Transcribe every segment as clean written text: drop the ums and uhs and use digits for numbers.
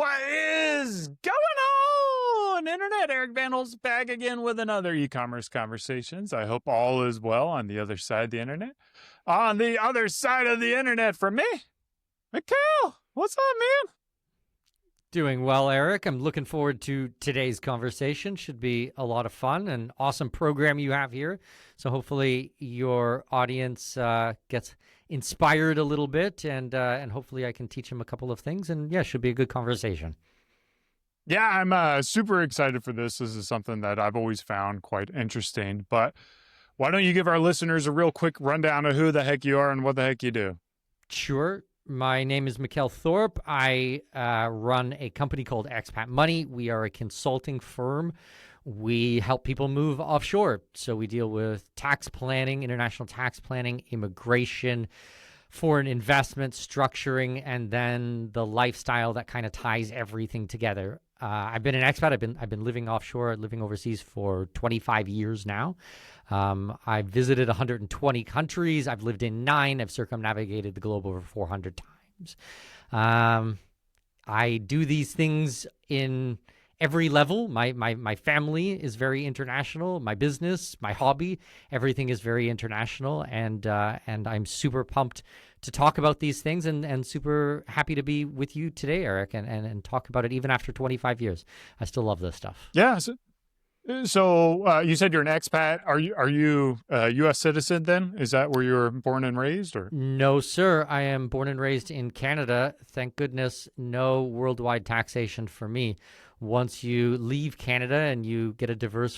What is going on, Internet? Eric Vandel's back again with another e-commerce conversations. I hope all is well on the other side of the Internet. On the other side of the Internet from me, Mikkel, what's up, man? Doing well, Eric. I'm looking forward to today's conversation. Should be a lot of fun. An awesome program you have here. So hopefully your audience gets inspired a little bit, and hopefully I can teach them a couple of things. And yeah, should be a good conversation. Yeah, I'm super excited for this. This is something that I've always found quite interesting. But why don't you give our listeners a real quick rundown of who the heck you are and what the heck you do? Sure. My name is Mikkel Thorup. I run a company called Expat Money. We are a consulting firm. We help people move offshore. So we deal with tax planning, international tax planning, immigration, foreign investment, structuring, and then the lifestyle that kind of ties everything together. I've been an expat. I've been living offshore, living overseas for 25 years now. I've visited 120 countries. I've lived in 9. I've circumnavigated the globe over 400 times. I do these things in every level. My family is very international. My business, my hobby, everything is very international, and I'm super pumped to talk about these things and super happy to be with you today, Eric, and talk about it even after 25 years. I still love this stuff. Yeah. So you said you're an expat. Are you a U.S. citizen then? Is that where you were born and raised? Or No, sir. I am born and raised in Canada. Thank goodness, no worldwide taxation for me. Once you leave Canada and you get a divorce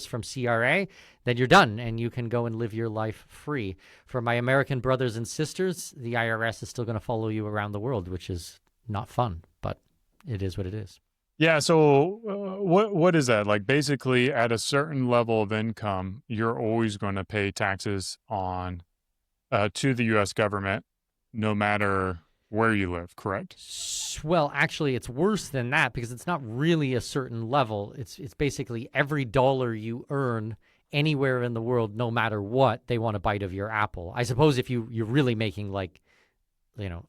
from CRA, then you're done and you can go and live your life free. For my American brothers and sisters, the IRS is still going to follow you around the world, which is not fun, but it is what it is. yeah. So what is that? Like basically at a certain level of income, you're always going to pay taxes on to the U.S. government, no matter where you live, correct? Well, actually, it's worse than that because it's not really a certain level. It's basically every dollar you earn anywhere in the world, no matter what, they want a bite of your apple. I suppose if you're really making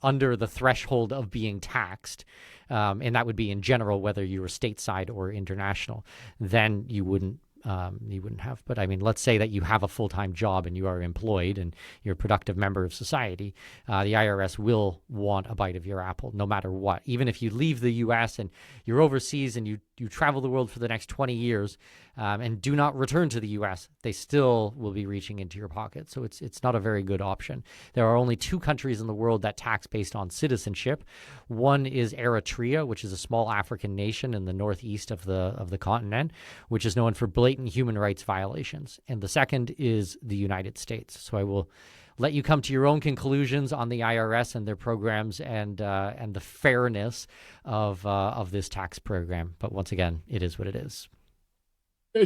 under the threshold of being taxed, and that would be in general, whether you were stateside or international, then you wouldn't have. But I mean, let's say that you have a full-time job and you are employed and you're a productive member of society. The IRS will want a bite of your apple no matter what. Even if you leave the U.S. and you're overseas and you travel the world for the next 20 years and do not return to the U.S., they still will be reaching into your pocket. So it's not a very good option. There are only 2 countries in the world that tax based on citizenship. One is Eritrea, which is a small African nation in the northeast of the continent, which is known for blatant human rights violations. And the second is the United States. So I will let you come to your own conclusions on the IRS and their programs and the fairness of this tax program. But once again, it is what it is.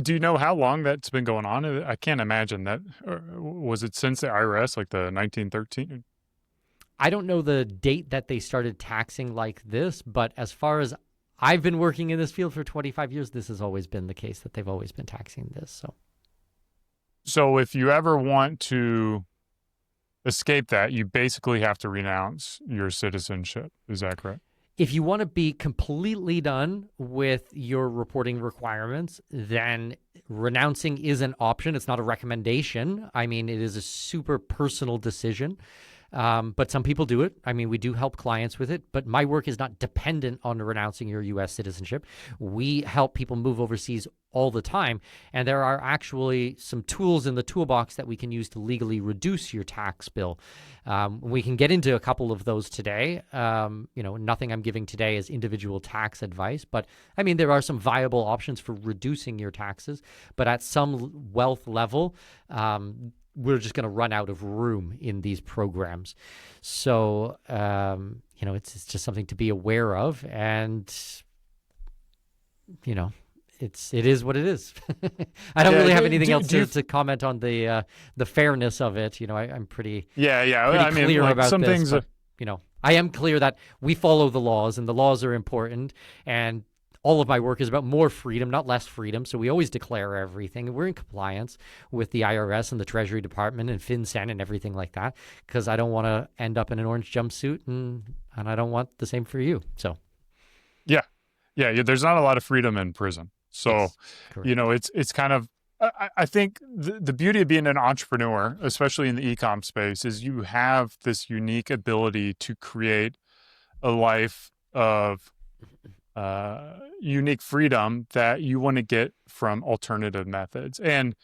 Do you know how long that's been going on? I can't imagine that. Was it since the IRS, like the 1913? I don't know the date that they started taxing like this, but as far as I've been working in this field for 25 years, this has always been the case, that they've always been taxing this. So if you ever want to escape that, you basically have to renounce your citizenship. Is that correct? If you want to be completely done with your reporting requirements, then renouncing is an option. It's not a recommendation. I mean, it is a super personal decision. But some people do it. I mean, we do help clients with it, but my work is not dependent on renouncing your U.S. citizenship. We help people move overseas all the time, and there are actually some tools in the toolbox that we can use to legally reduce your tax bill. We can get into a couple of those today. Nothing I'm giving today is individual tax advice, but I mean, there are some viable options for reducing your taxes, but at some wealth level, we're just going to run out of room in these programs. So, it's just something to be aware of. And, it is what it is. I don't really have anything else to comment on the fairness of it. I'm pretty clear about some this. But, I am clear that we follow the laws and the laws are important. And all of my work is about more freedom, not less freedom. So we always declare everything. We're in compliance with the IRS and the Treasury Department and FinCEN and everything like that, because I don't want to end up in an orange jumpsuit, and I don't want the same for you. So yeah, there's not a lot of freedom in prison. So, yes, it's kind of, I think the beauty of being an entrepreneur, especially in the e-com space, is you have this unique ability to create a life of unique freedom that you want to get from alternative methods. And,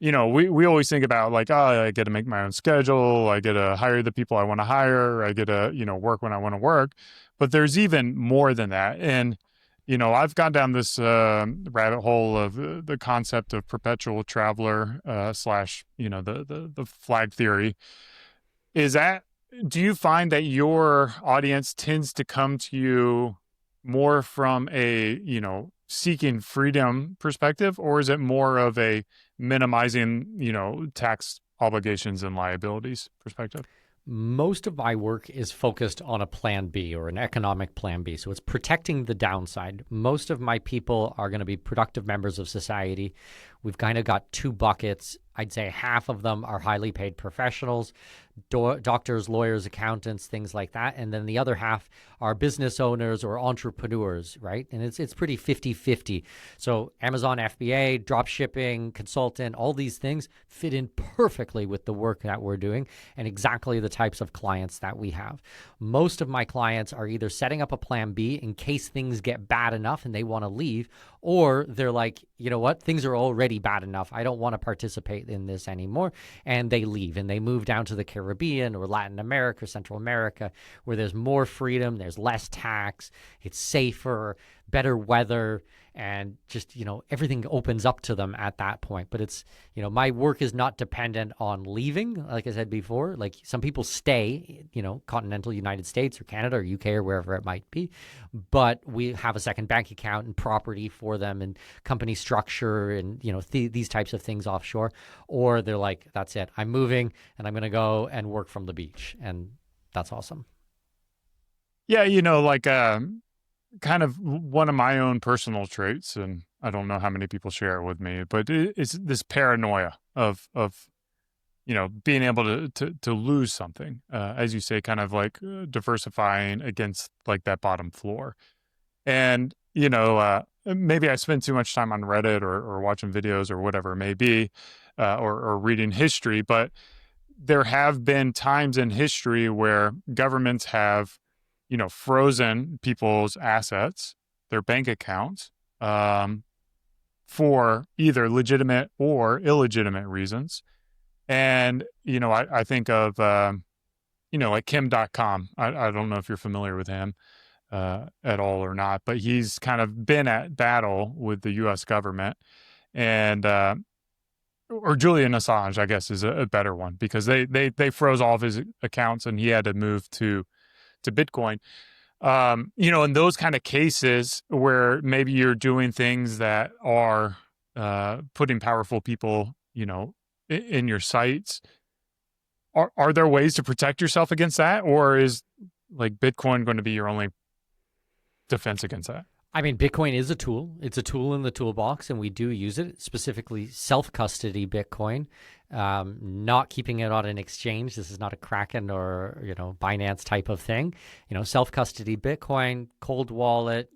we always think about like, oh, I get to make my own schedule. I get to hire the people I want to hire. I get to, work when I want to work. But there's even more than that. And, I've gone down this rabbit hole of the concept of perpetual traveler slash, the flag theory. Do you find that your audience tends to come to you more from a, seeking freedom perspective, or is it more of a minimizing, tax obligations and liabilities perspective? Most of my work is focused on a plan B or an economic plan B. So it's protecting the downside. Most of my people are going to be productive members of society. We've kind of got two buckets. I'd say half of them are highly paid professionals, doctors, lawyers, accountants, things like that. And then the other half are business owners or entrepreneurs, right? And it's pretty 50-50. So Amazon FBA, drop shipping, consultant, all these things fit in perfectly with the work that we're doing and exactly the types of clients that we have. Most of my clients are either setting up a plan B in case things get bad enough and they want to leave, or they're like, you know what, things are already bad enough. I don't want to participate in this anymore. And they leave and they move down to the Caribbean or Latin America, Central America, where there's more freedom, there's less tax, it's safer, better weather, and just, everything opens up to them at that point. But it's, my work is not dependent on leaving. Like I said before, like some people stay, continental United States or Canada or UK or wherever it might be, but we have a second bank account and property for them and company structure and, these types of things offshore. Or they're like, that's it, I'm moving and I'm going to go and work from the beach. And that's awesome. Yeah, kind of one of my own personal traits, and I don't know how many people share it with me, but it's this paranoia of being able to lose something, as you say, kind of like diversifying against like that bottom floor. And maybe I spend too much time on Reddit or watching videos or whatever it may be, or reading history, but there have been times in history where governments have frozen people's assets, their bank accounts, for either legitimate or illegitimate reasons. And, I think of, like Kim.com. I don't know if you're familiar with him at all or not, but he's kind of been at battle with the U.S. government. And, or Julian Assange, I guess, is a better one, because they froze all of his accounts and he had to move to Bitcoin. In those kind of cases where maybe you're doing things that are putting powerful people, in your sites, are there ways to protect yourself against that? Or is like Bitcoin going to be your only defense against that? I mean, Bitcoin is a tool. It's a tool in the toolbox, and we do use it, specifically self-custody Bitcoin, not keeping it on an exchange. This is not a Kraken or, Binance type of thing. Self-custody Bitcoin, cold wallet,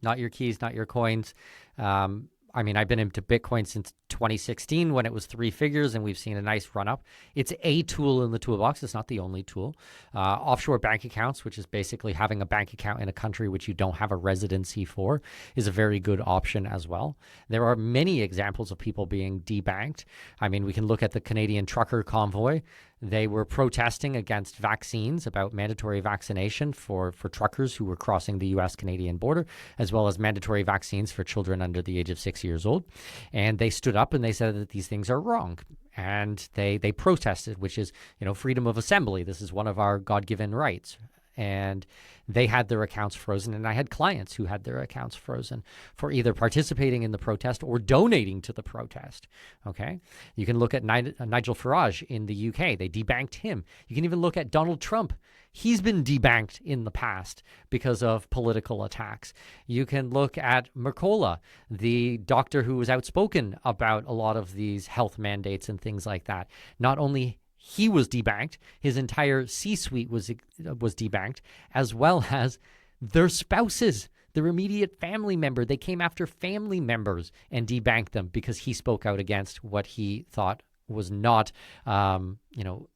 not your keys, not your coins. I've been into Bitcoin since 2016 when it was 3 figures, and we've seen a nice run up. It's a tool in the toolbox. It's not the only tool. Offshore bank accounts, which is basically having a bank account in a country which you don't have a residency for, is a very good option as well. There are many examples of people being debanked. We can look at the Canadian trucker convoy. They were protesting against vaccines, about mandatory vaccination for truckers who were crossing the U.S.-Canadian border, as well as mandatory vaccines for children under the age of 6 years old. And they stood up and they said that these things are wrong. And they protested, which is, freedom of assembly. This is one of our God-given rights. and they had their accounts frozen. And I had clients who had their accounts frozen for either participating in the protest or donating to the protest. Okay. You can look at Nigel Farage in the UK. They debanked him. You can even look at Donald Trump. He's been debanked in the past because of political attacks. You can look at Mercola, the doctor who was outspoken about a lot of these health mandates and things like that. Not only he was debanked, his entire C-suite was debanked, as well as their spouses, their immediate family member. They came after family members and debanked them because he spoke out against what he thought was not,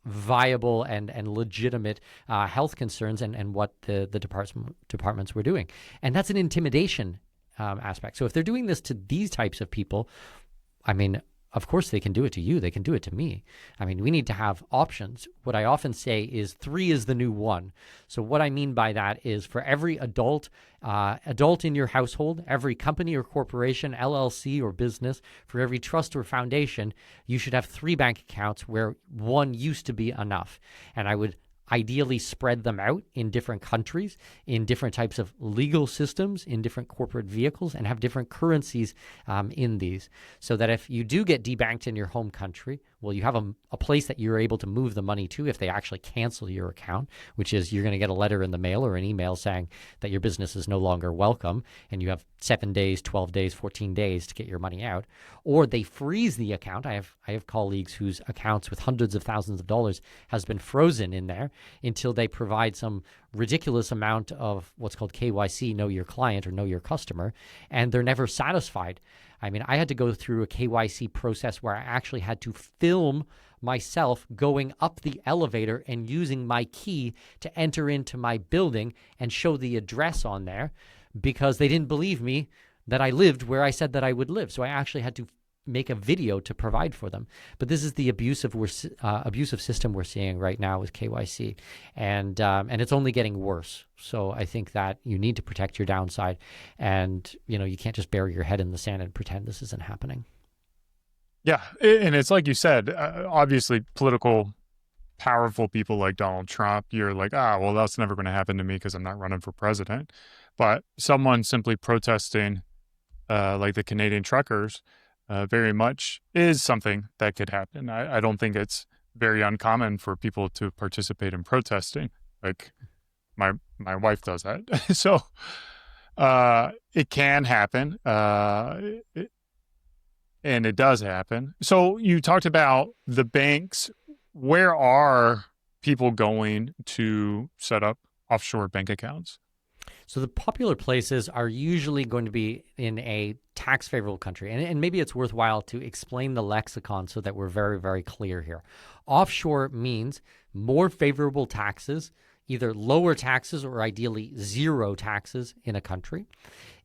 viable and legitimate health concerns and what the departments were doing. And that's an intimidation aspect. So if they're doing this to these types of people, I mean, of course they can do it to you. They can do it to me. I mean, we need to have options. What I often say is 3 is the new 1. So what I mean by that is for every adult in your household, every company or corporation, LLC or business, for every trust or foundation, you should have 3 bank accounts where 1 used to be enough. And I would ideally spread them out in different countries, in different types of legal systems, in different corporate vehicles, and have different currencies in these. So that if you do get debanked in your home country, well, you have a place that you're able to move the money to if they actually cancel your account, which is you're going to get a letter in the mail or an email saying that your business is no longer welcome, and you have 7 days, 12 days, 14 days to get your money out. Or they freeze the account. I have colleagues whose accounts with hundreds of thousands of dollars has been frozen in there until they provide some ridiculous amount of what's called KYC, know your client or know your customer, and they're never satisfied. I mean, I had to go through a KYC process where I actually had to film myself going up the elevator and using my key to enter into my building and show the address on there because they didn't believe me that I lived where I said that I would live. So I actually had to make a video to provide for them. But this is the abusive system we're seeing right now with KYC, and it's only getting worse. So I think that you need to protect your downside, and you can't just bury your head in the sand and pretend this isn't happening. Yeah, and it's like you said, obviously powerful people like Donald Trump, you're like, well, that's never going to happen to me because I'm not running for president. But someone simply protesting, like the Canadian truckers, very much is something that could happen. I don't think it's very uncommon for people to participate in protesting. Like my wife does that. So it can happen. And it does happen. So you talked about the banks. Where are people going to set up offshore bank accounts? So the popular places are usually going to be in a tax favorable country. And maybe it's worthwhile to explain the lexicon so that we're very, very clear here. Offshore means more favorable taxes, either lower taxes or ideally zero taxes in a country.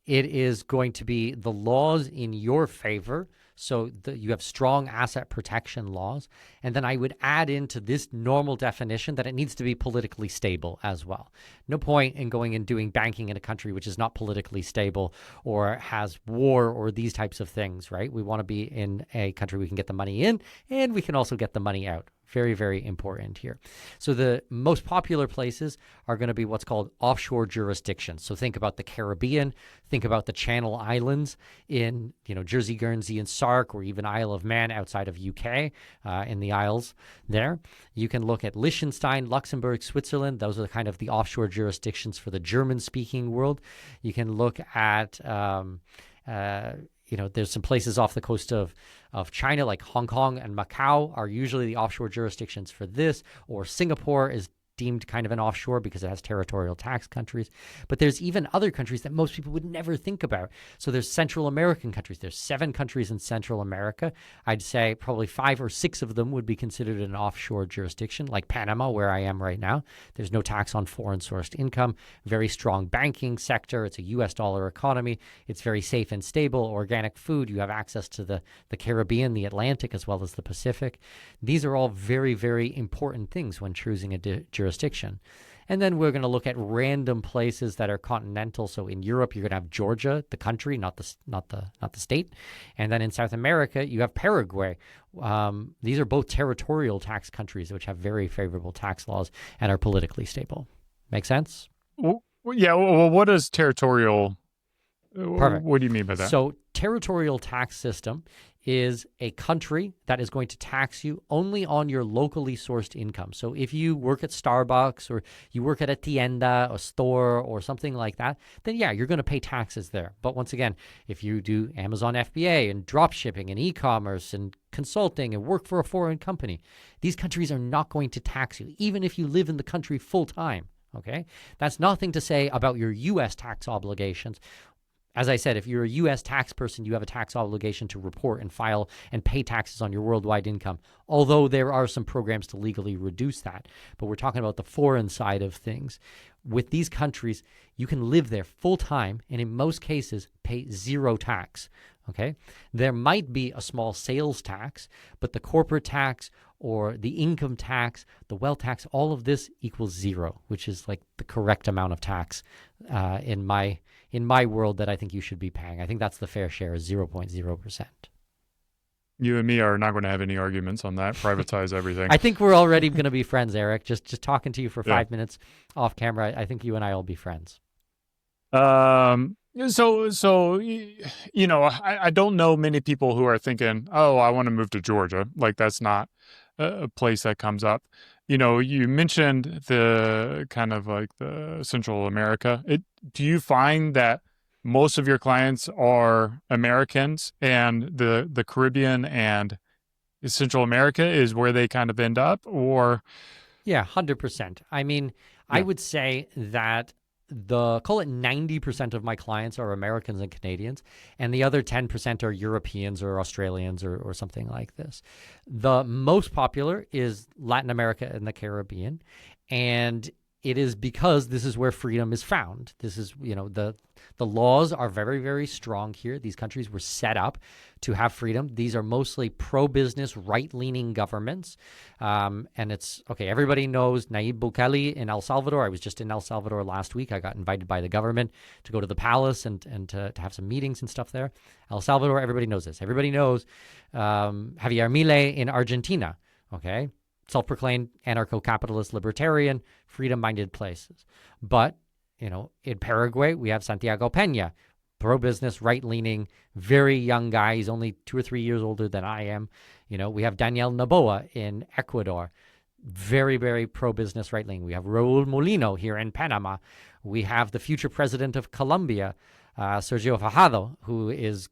It is going to be the laws in your favor. So you have strong asset protection laws. And then I would add into this normal definition that it needs to be politically stable as well. No point in going and doing banking in a country which is not politically stable or has war or these types of things, right? We want to be in a country we can get the money in and we can also get the money out. Very, very important here. So the most popular places are going to be what's called offshore jurisdictions. So think about the Caribbean, think about the Channel Islands in, Jersey, Guernsey, and Sark, or even Isle of Man outside of UK, in the Isles there. You can look at Liechtenstein, Luxembourg, Switzerland. Those are kind of the offshore jurisdictions for the German-speaking world. You can look at there's some places off the coast of China, like Hong Kong and Macau are usually the offshore jurisdictions for this, or Singapore is deemed kind of an offshore because it has territorial tax countries. But there's even other countries that most people would never think about. So there's Central American countries. There's 7 countries in Central America. I'd say probably 5 or 6 of them would be considered an offshore jurisdiction, like Panama, where I am right now. There's no tax on foreign sourced income, very strong banking sector. It's a US dollar economy. It's very safe and stable, organic food. You have access to the Caribbean, the Atlantic, as well as the Pacific. These are all very, very important things when choosing a jurisdiction. And then we're going to look at random places that are continental. So in Europe, you're going to have Georgia, the country, not the state. And then in South America, you have Paraguay. These are both territorial tax countries, which have very favorable tax laws and are politically stable. Make sense? Yeah. Well, what is territorial? Perfect. What do you mean by that? So, territorial tax system is a country that is going to tax you only on your locally sourced income. So, if you work at Starbucks or you work at a tienda, a store, or something like that, then yeah, you're going to pay taxes there. But once again, if you do Amazon FBA and drop shipping and e-commerce and consulting and work for a foreign company, these countries are not going to tax you, even if you live in the country full time. Okay, that's nothing to say about your U.S. tax obligations. As I said, if you're a U.S. tax person, you have a tax obligation to report and file and pay taxes on your worldwide income, although there are some programs to legally reduce that. But we're talking about the foreign side of things. With these countries, you can live there full time and in most cases pay zero tax. Okay, there might be a small sales tax, but the corporate tax or the income tax, the wealth tax, all of this equals zero, which is like the correct amount of tax in my world that I think you should be paying. I think that's the fair share, is 0.0%. You and me are not going to have any arguments on that. Privatize everything. I think we're already going to be friends, Eric. Just talking to you for 5 minutes off camera, I think you and I will be friends. So I don't know many people who are thinking, oh, I want to move to Georgia. Like that's not a place that comes up. You mentioned the kind of like the Central America. Do you find that most of your clients are Americans and the Caribbean and Central America is where they kind of end up, or? Yeah, 100%. I mean, I would say that call it 90% of my clients are Americans and Canadians, and the other 10% are Europeans or Australians or something like this. The most popular is Latin America and the Caribbean, and it is because this is where freedom is found. This is, the laws are very, very strong here. These countries were set up to have freedom. These are mostly pro-business, right-leaning governments. And it's, okay, everybody knows Nayib Bukele in El Salvador. I was just in El Salvador last week. I got invited by the government to go to the palace and to have some meetings and stuff there. El Salvador, everybody knows this. Everybody knows Javier Milei in Argentina, okay? Self-proclaimed anarcho-capitalist libertarian, freedom-minded places. But, in Paraguay, we have Santiago Peña, pro-business, right-leaning, very young guy. He's only 2 or 3 years older than I am. We have Daniel Noboa in Ecuador, very, very pro-business, right-leaning. We have Raul Molino here in Panama. We have the future president of Colombia, Sergio Fajardo, who is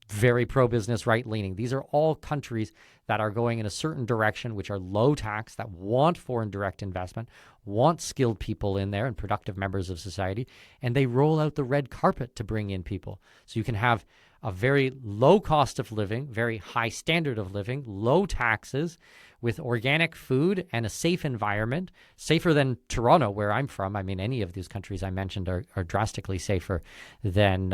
very pro-business, right-leaning. These are all countries that are going in a certain direction, which are low tax, that want foreign direct investment, want skilled people in there and productive members of society, and they roll out the red carpet to bring in people. So you can have a very low cost of living, very high standard of living, low taxes, with organic food and a safe environment, safer than Toronto, where I'm from. I mean, any of these countries I mentioned are drastically safer than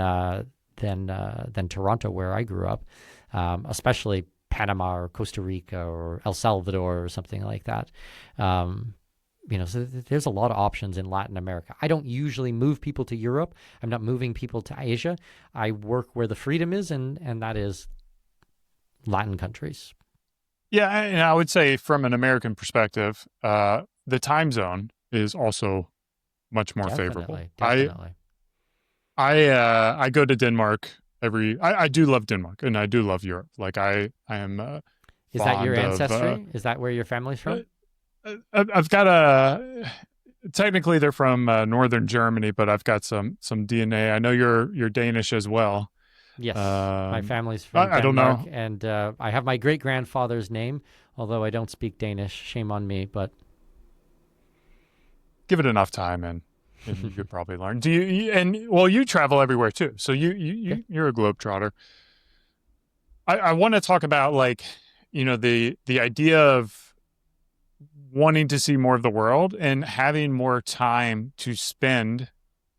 Toronto, where I grew up, especially Panama or Costa Rica or El Salvador or something like that. So there's a lot of options in Latin America. I don't usually move people to Europe. I'm not moving people to Asia. I work where the freedom is, and that is Latin countries. Yeah, and I would say from an American perspective, the time zone is also much more favorable. Definitely. I go to Denmark I do love Denmark and I do love Europe. Like I am. Is that your ancestry? Is that where your family's from? I've got technically they're from northern Germany, but I've got some DNA. I know you're Danish as well. Yes, my family's from Denmark, I don't know. And I have my great grandfather's name, although I don't speak Danish. Shame on me, but give it enough time and you could probably learn. Do you travel everywhere too, so you're a globetrotter. I want to talk about the idea of wanting to see more of the world and having more time to spend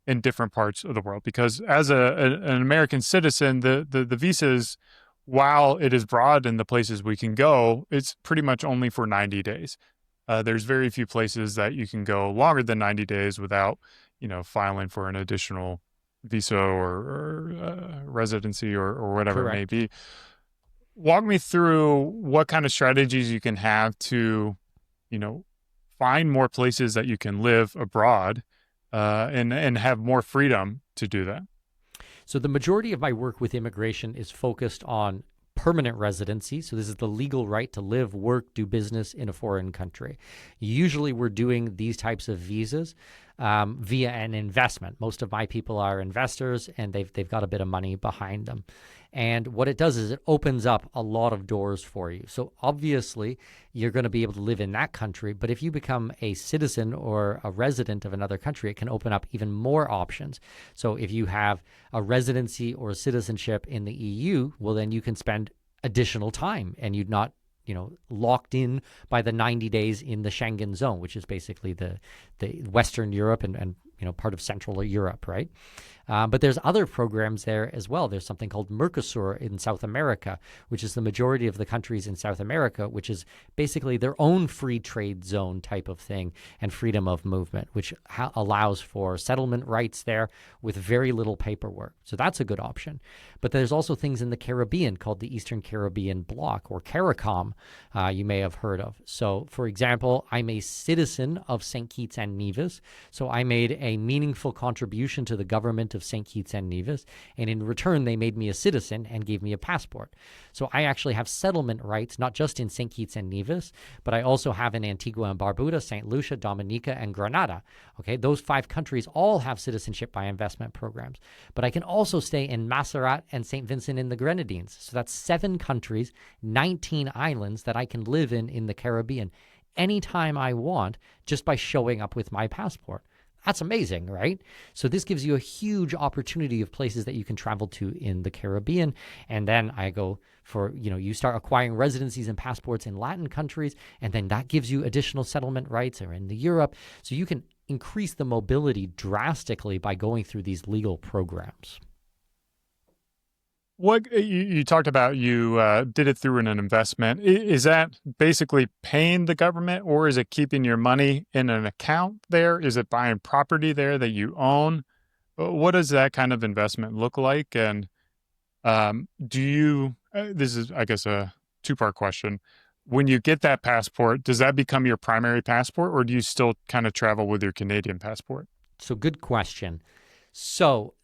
in different parts of the world, because as an American citizen, the visas, while it is broad in the places we can go, it's pretty much only for 90 days. There's very few places that you can go longer than 90 days without, filing for an additional visa or residency or whatever Correct. it may be. Walk me through what kind of strategies you can have to, find more places that you can live abroad and have more freedom to do that? So the majority of my work with immigration is focused on permanent residency. So this is the legal right to live, work, do business in a foreign country. Usually we're doing these types of visas via an investment. Most of my people are investors, and they've got a bit of money behind them. And what it does is it opens up a lot of doors for you. So obviously, you're going to be able to live in that country. But if you become a citizen or a resident of another country, it can open up even more options. So if you have a residency or a citizenship in the EU, well, then you can spend additional time and you're not locked in by the 90 days in the Schengen zone, which is basically the Western Europe and part of Central Europe, right? But there's other programs there as well. There's something called Mercosur in South America, which is the majority of the countries in South America, which is basically their own free trade zone type of thing and freedom of movement, which allows for settlement rights there with very little paperwork. So that's a good option. But there's also things in the Caribbean called the Eastern Caribbean Bloc, or CARICOM, you may have heard of. So, for example, I'm a citizen of St. Kitts and Nevis, so I made a meaningful contribution to the government of St. Kitts and Nevis, and in return, they made me a citizen and gave me a passport. So I actually have settlement rights, not just in St. Kitts and Nevis, but I also have in Antigua and Barbuda, St. Lucia, Dominica, and Grenada. Okay, those 5 countries all have citizenship by investment programs. But I can also stay in Montserrat and St. Vincent in the Grenadines. So that's 7 countries, 19 islands that I can live in the Caribbean anytime I want just by showing up with my passport. That's amazing, right? So this gives you a huge opportunity of places that you can travel to in the Caribbean. And then I go for, you start acquiring residencies and passports in Latin countries, and then that gives you additional settlement rights, or in the Europe. So you can increase the mobility drastically by going through these legal programs. What you talked about, you did it through an investment. Is that basically paying the government, or is it keeping your money in an account there? Is it buying property there that you own? What does that kind of investment look like? And do you, this is, I guess, a 2-part question. When you get that passport, does that become your primary passport, or do you still kind of travel with your Canadian passport? So good question. So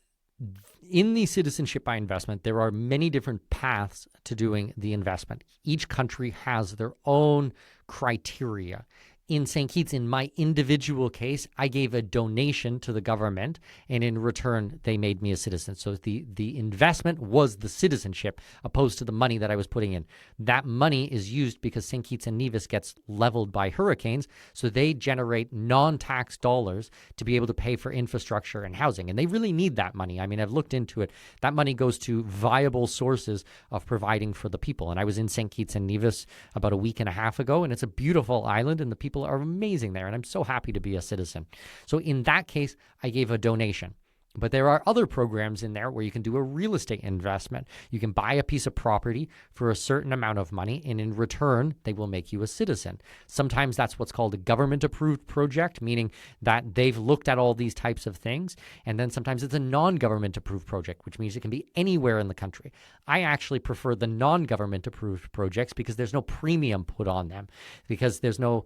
in the citizenship by investment, there are many different paths to doing the investment. Each country has their own criteria. In St. Kitts, in my individual case, I gave a donation to the government, and in return, they made me a citizen. So the investment was the citizenship, opposed to the money that I was putting in. That money is used because St. Kitts and Nevis gets leveled by hurricanes, so they generate non-tax dollars to be able to pay for infrastructure and housing. And they really need that money. I mean, I've looked into it. That money goes to viable sources of providing for the people. And I was in St. Kitts and Nevis about a week and a half ago, and it's a beautiful island, and the people are amazing there, and I'm so happy to be a citizen. So in that case, I gave a donation. But there are other programs in there where you can do a real estate investment. You can buy a piece of property for a certain amount of money, and in return, they will make you a citizen. Sometimes that's what's called a government-approved project, meaning that they've looked at all these types of things. And then sometimes it's a non-government-approved project, which means it can be anywhere in the country. I actually prefer the non-government-approved projects because there's no premium put on them, because there's no,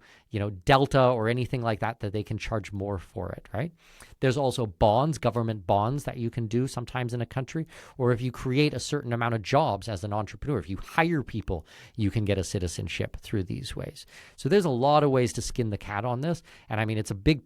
delta or anything like that they can charge more for it, right? There's also bonds, government bonds that you can do sometimes in a country, or if you create a certain amount of jobs as an entrepreneur, if you hire people, you can get a citizenship through these ways. So there's a lot of ways to skin the cat on this. And I mean, it's a big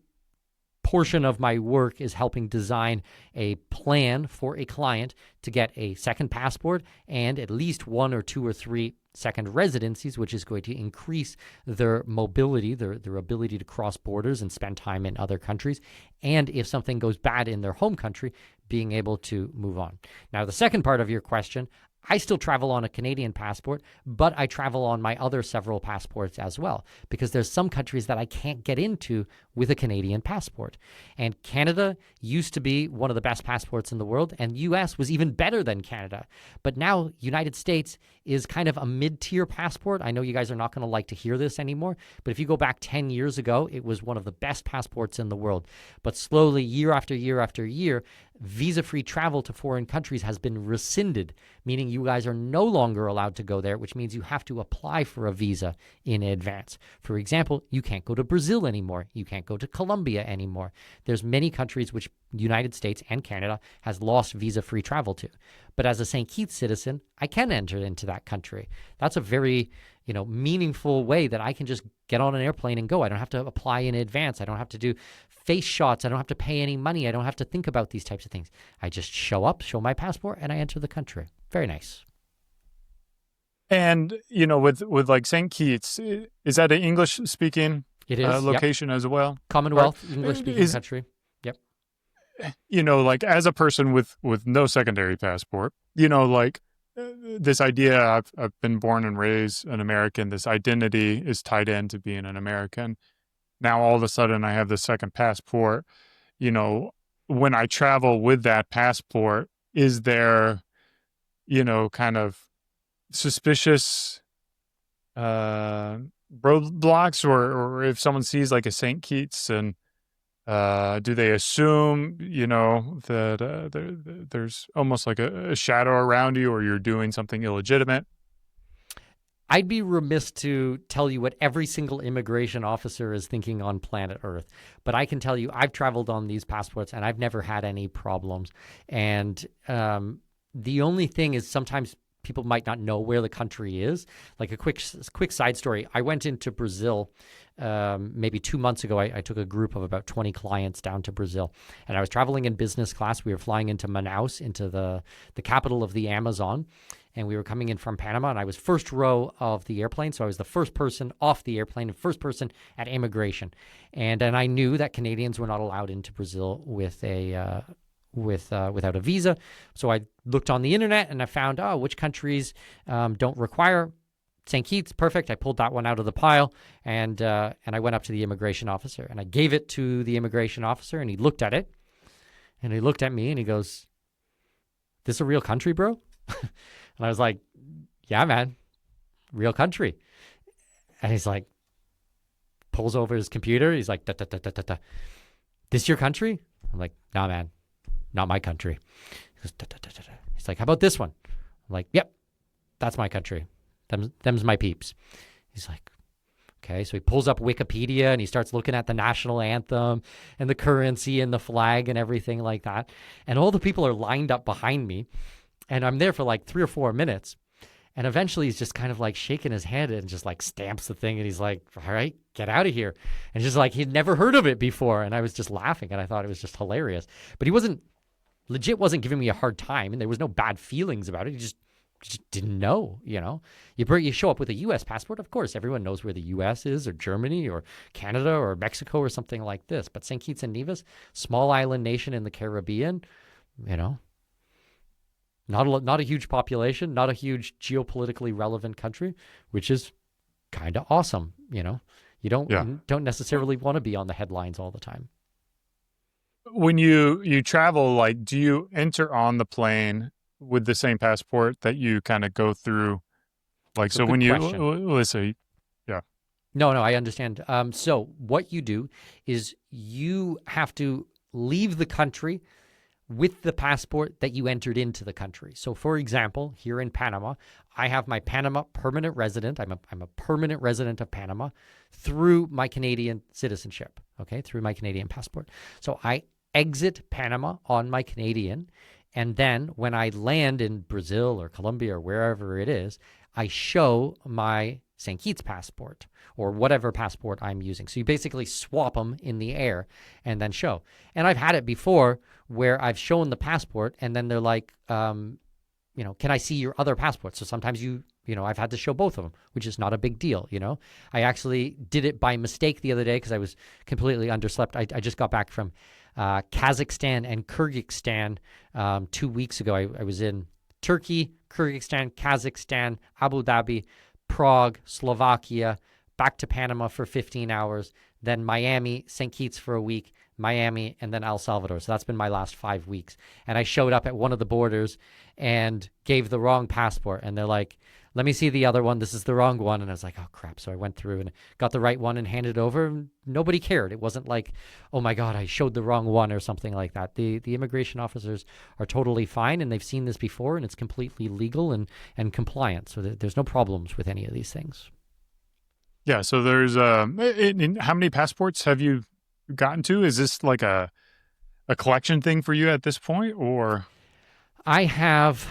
portion of my work is helping design a plan for a client to get a second passport and at least 1 or 2 or 3 second residencies, which is going to increase their mobility, their ability to cross borders and spend time in other countries. And if something goes bad in their home country, being able to move on. Now, the second part of your question, I still travel on a Canadian passport, but I travel on my other several passports as well, because there's some countries that I can't get into with a Canadian passport. And Canada used to be one of the best passports in the world, and US was even better than Canada. But now United States is kind of a mid-tier passport. I know you guys are not going to like to hear this anymore, but if you go back 10 years ago, it was one of the best passports in the world. But slowly, year after year after year, visa-free travel to foreign countries has been rescinded, meaning you guys are no longer allowed to go there, which means you have to apply for a visa in advance. For example, you can't go to Brazil anymore. You can't go to Colombia anymore. There's many countries which the United States and Canada has lost visa-free travel to. But as a St. Kitts citizen, I can enter into that country. That's a very, meaningful way that I can just get on an airplane and go. I don't have to apply in advance. I don't have to do face shots. I don't have to pay any money. I don't have to think about these types of things. I just show up, show my passport, and I enter the country. Very nice. And, with like St. Kitts, is that an English speaking location as well? Commonwealth, English speaking country. Yep. Like as a person with no secondary passport, this idea I've been born and raised an American, this identity is tied into being an American. Now all of a sudden I have the second passport. When I travel with that passport, is there, kind of suspicious roadblocks, or if someone sees like a St. Kitts, and do they assume, that there's almost like a shadow around you, or you're doing something illegitimate? I'd be remiss to tell you what every single immigration officer is thinking on planet Earth. But I can tell you I've traveled on these passports and I've never had any problems. And the only thing is sometimes people might not know where the country is. Like a quick side story. I went into Brazil maybe 2 months ago. I took a group of about 20 clients down to Brazil, and I was traveling in business class. We were flying into Manaus, into the capital of the Amazon, and we were coming in from Panama, and I was first row of the airplane, so I was the first person off the airplane and first person at immigration. And I knew that Canadians were not allowed into Brazil with without a visa. So I looked on the internet and I found, which countries don't require St. Kitts. Perfect. I pulled that one out of the pile, and I went up to the immigration officer and I gave it to the immigration officer, and he looked at it and he looked at me and he goes, "This a real country, bro?" And I was like, "Yeah, man, real country." And he's like, pulls over his computer. He's like, "This your country?" I'm like, "Nah, man, not my country." He goes, He's like, "How about this one?" I'm like, "Yep, that's my country. Them's my peeps." He's like, okay. So he pulls up Wikipedia and he starts looking at the national anthem and the currency and the flag and everything like that. And all the people are lined up behind me. And I'm there for like 3 or 4 minutes. And eventually he's just kind of like shaking his head and just like stamps the thing. And he's like, "All right, get out of here." And just like he'd never heard of it before. And I was just laughing and I thought it was just hilarious. But he wasn't giving me a hard time. And there was no bad feelings about it. He just didn't know, You show up with a U.S. passport, of course, everyone knows where the U.S. is, or Germany, or Canada, or Mexico, or something like this. But St. Kitts and Nevis, small island nation in the Caribbean, not a huge population, not a huge geopolitically relevant country, which is kind of awesome. You don't necessarily want to be on the headlines all the time. When you travel, like, do you enter on the plane with the same passport that you kind of go through? Like, so when let's say, yeah. No, I understand. So what you do is you have to leave the country with the passport that you entered into the country. So, for example, here in Panama, I have my Panama permanent resident. I'm a permanent resident of Panama through my Canadian citizenship, through my Canadian passport. So I exit Panama on my Canadian, and then when I land in Brazil or Colombia or wherever it is, I show my St. Kitts passport or whatever passport I'm using. So you basically swap them in the air and then show. And I've had it before where I've shown the passport and then they're like, can I see your other passport? So sometimes I've had to show both of them, which is not a big deal, I actually did it by mistake the other day because I was completely underslept. I just got back from Kazakhstan and Kyrgyzstan 2 weeks ago. I was in Turkey, Kyrgyzstan, Kazakhstan, Abu Dhabi, Prague, Slovakia, back to Panama for 15 hours, then Miami, St. Kitts for a week, Miami, and then El Salvador. So that's been my last 5 weeks. And I showed up at one of the borders and gave the wrong passport. And they're like, let me see the other one. This is the wrong one. And I was like, oh, crap. So I went through and got the right one and handed it over. Nobody cared. It wasn't like, oh, my God, I showed the wrong one or something like that. The immigration officers are totally fine, and they've seen this before, and it's completely legal and compliant. So there's no problems with any of these things. Yeah. So there's how many passports have you gotten to? Is this like a collection thing for you at this point, or? I have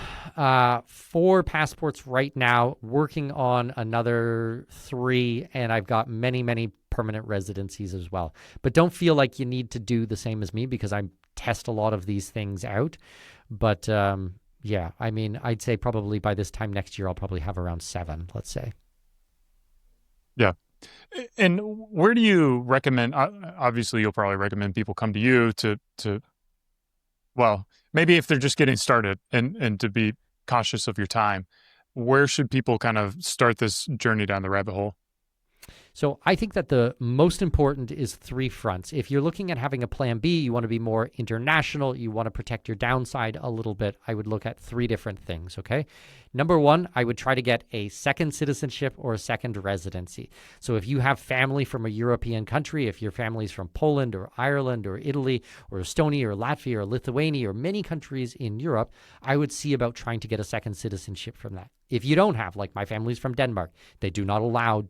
4 passports right now, working on another 3, and I've got many, many permanent residencies as well. But don't feel like you need to do the same as me, because I test a lot of these things out. But yeah, I mean, I'd say probably by this time next year, I'll probably have around 7, let's say. Yeah. And where do you recommend, obviously you'll probably recommend people come to you to well, maybe if they're just getting started and to be cautious of your time, where should people kind of start this journey down the rabbit hole? So I think that the most important is 3 fronts. If you're looking at having a plan B, you want to be more international, you want to protect your downside a little bit, I would look at 3 different things, okay? Number 1, I would try to get a second citizenship or a second residency. So if you have family from a European country, if your family's from Poland or Ireland or Italy or Estonia or Latvia or Lithuania or many countries in Europe, I would see about trying to get a second citizenship from that. If you don't have, like my family's from Denmark, they do not allow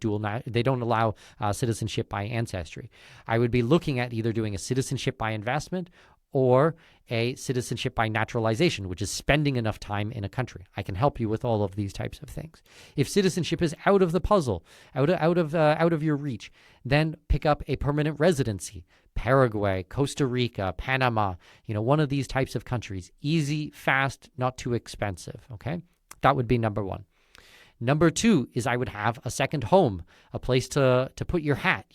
they don't allow citizenship by ancestry. I would be looking at either doing a citizenship by investment or a citizenship by naturalization, which is spending enough time in a country. I can help you with all of these types of things. If citizenship is out of the puzzle, out of your reach, then pick up a permanent residency. Paraguay, Costa Rica, Panama, one of these types of countries. Easy, fast, not too expensive, okay? That would be number 1. Number 2 is I would have a second home, a place to put your hat,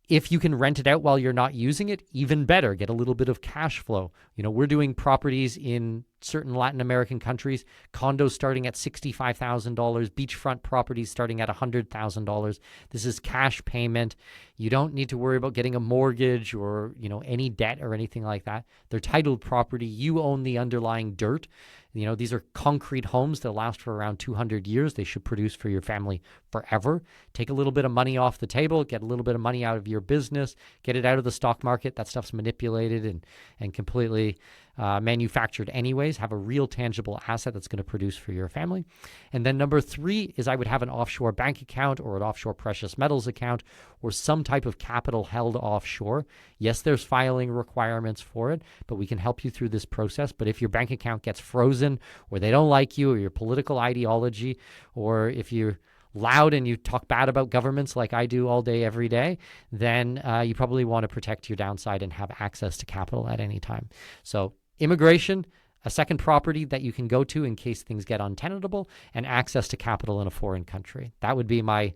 If you can rent it out while you're not using it, even better. Get a little bit of cash flow. We're doing properties in certain Latin American countries, condos starting at $65,000, beachfront properties starting at $100,000. This is cash payment. You don't need to worry about getting a mortgage or, any debt or anything like that. They're titled property. You own the underlying dirt. These are concrete homes that last for around 200 years. They should produce for your family forever. Take a little bit of money off the table, get a little bit of money out of your business, get it out of the stock market. That stuff's manipulated and completely manufactured anyways. Have a real tangible asset that's going to produce for your family. And then number 3 is I would have an offshore bank account or an offshore precious metals account or some type of capital held offshore. Yes, there's filing requirements for it, but we can help you through this process. But if your bank account gets frozen or they don't like you or your political ideology, or if you're loud and you talk bad about governments like I do all day, every day, then you probably want to protect your downside and have access to capital at any time. So immigration, a second property that you can go to in case things get untenable, and access to capital in a foreign country. That would be my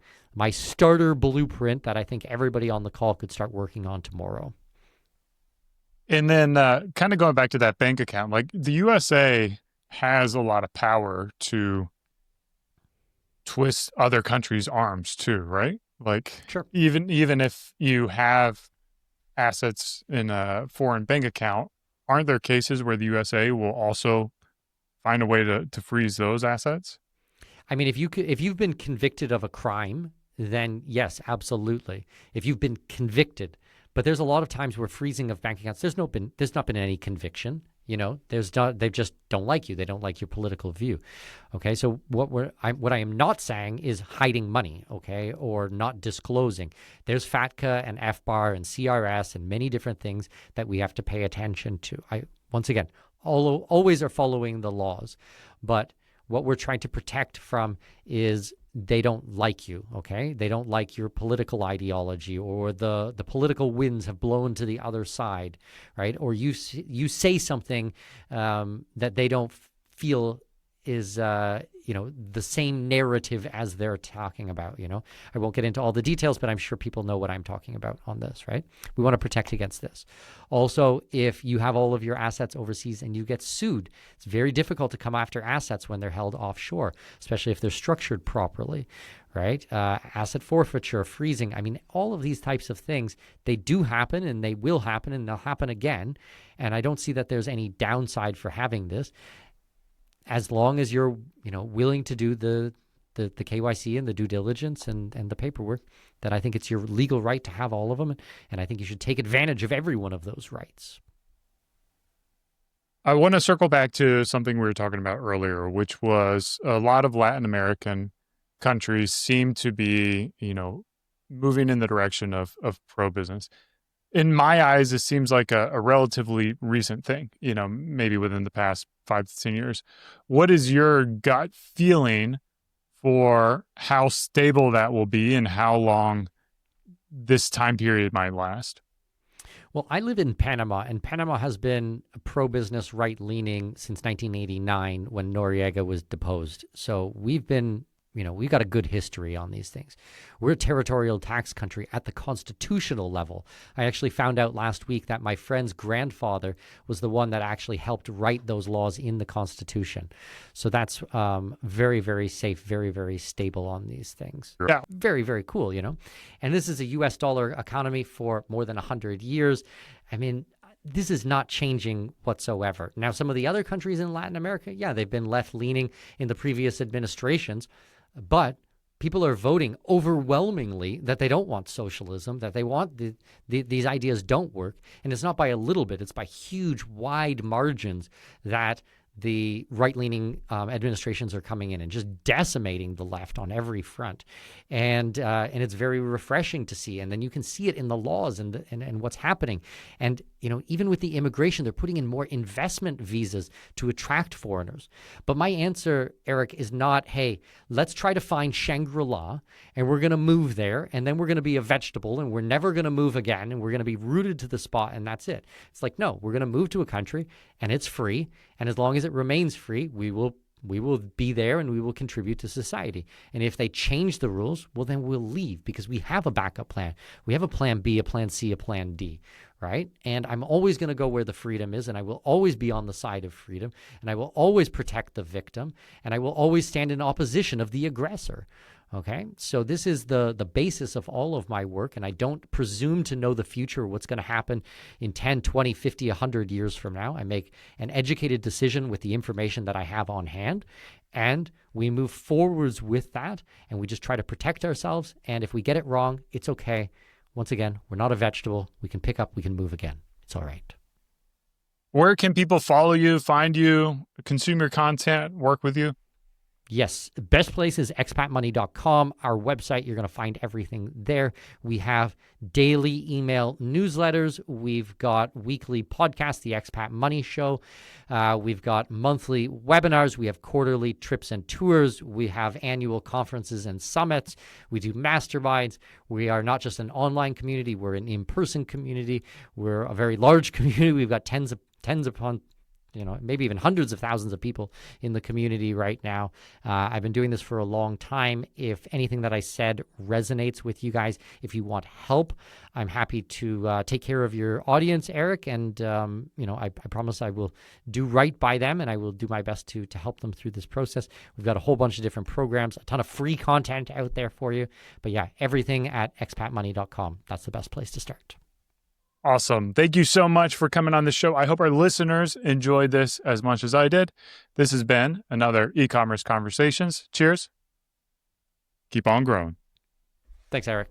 starter blueprint that I think everybody on the call could start working on tomorrow. And then kind of going back to that bank account, like the USA has a lot of power to twist other countries' arms too, right? Like Sure. even if you have assets in a foreign bank account, aren't there cases where the USA will also find a way to freeze those assets? I mean, if you've been convicted of a crime, then yes, absolutely. If you've been convicted, but there's a lot of times where freezing of bank accounts, there's not been any conviction. They just don't like you. They don't like your political view. Okay, so what I am not saying is hiding money, okay, or not disclosing. There's FATCA and FBAR and CRS and many different things that we have to pay attention to. Once again, always are following the laws, but what we're trying to protect from is they don't like you, okay? They don't like your political ideology, or the political winds have blown to the other side, right? Or you say something that they don't feel is the same narrative as they're talking about. I won't get into all the details, but I'm sure people know what I'm talking about on this, right? We want to protect against this. Also, if you have all of your assets overseas and you get sued, it's very difficult to come after assets when they're held offshore, especially if they're structured properly, right? Asset forfeiture, freezing. I mean, all of these types of things, they do happen and they will happen and they'll happen again. And I don't see that there's any downside for having this. as long as you're, willing to do the KYC and the due diligence and the paperwork, that I think it's your legal right to have all of them. And I think you should take advantage of every one of those rights. I want to circle back to something we were talking about earlier, which was a lot of Latin American countries seem to be, moving in the direction of pro-business. In my eyes, it seems like a relatively recent thing, maybe within the past 5 to 10 years. What is your gut feeling for how stable that will be and how long this time period might last? Well, I live in Panama, and Panama has been pro-business, right-leaning since 1989 when Noriega was deposed. So we've been, we've got a good history on these things. We're a territorial tax country at the constitutional level. I actually found out last week that my friend's grandfather was the one that actually helped write those laws in the Constitution. So that's very, very safe, very, very stable on these things. Yeah. Very, very cool, And this is a U.S. dollar economy for more than 100 years. I mean, this is not changing whatsoever. Now, some of the other countries in Latin America, yeah, they've been left-leaning in the previous administrations, but people are voting overwhelmingly that they don't want socialism, that they want these ideas don't work. And it's not by a little bit, it's by huge, wide margins that the right-leaning administrations are coming in and just decimating the left on every front. And it's very refreshing to see. And then you can see it in the laws and what's happening. And, even with the immigration, they're putting in more investment visas to attract foreigners. But my answer, Eric, is not, hey, let's try to find Shangri-La and we're going to move there and then we're going to be a vegetable and we're never going to move again and we're going to be rooted to the spot and that's it. It's like, no, we're going to move to a country and it's free. And as long as it remains free, we will be there and we will contribute to society. And if they change the rules, well, then we'll leave because we have a backup plan. We have a plan B, a plan C, a plan D, right? And I'm always going to go where the freedom is, and I will always be on the side of freedom, and I will always protect the victim, and I will always stand in opposition of the aggressor. Okay, so this is the basis of all of my work, and I don't presume to know the future, what's going to happen in 10, 20, 50, 100 years from now. I make an educated decision with the information that I have on hand, and we move forwards with that, and we just try to protect ourselves, and if we get it wrong, it's okay. Once again, we're not a vegetable. We can pick up, we can move again. It's all right. Where can people follow you, find you, consume your content, work with you? Yes, the best place is expatmoney.com. Our website, you're going to find everything there. We have daily email newsletters. We've got weekly podcasts, the Expat Money Show. We've got monthly webinars. We have quarterly trips and tours. We have annual conferences and summits. We do masterminds. We are not just an online community. We're an in-person community. We're a very large community. We've got tens upon maybe even hundreds of thousands of people in the community right now. I've been doing this for a long time. If anything that I said resonates with you guys, if you want help, I'm happy to take care of your audience, Eric. And, I promise I will do right by them and I will do my best to help them through this process. We've got a whole bunch of different programs, a ton of free content out there for you. But yeah, everything at expatmoney.com. That's the best place to start. Awesome. Thank you so much for coming on the show. I hope our listeners enjoyed this as much as I did. This has been another e-commerce conversations. Cheers. Keep on growing. Thanks, Eric.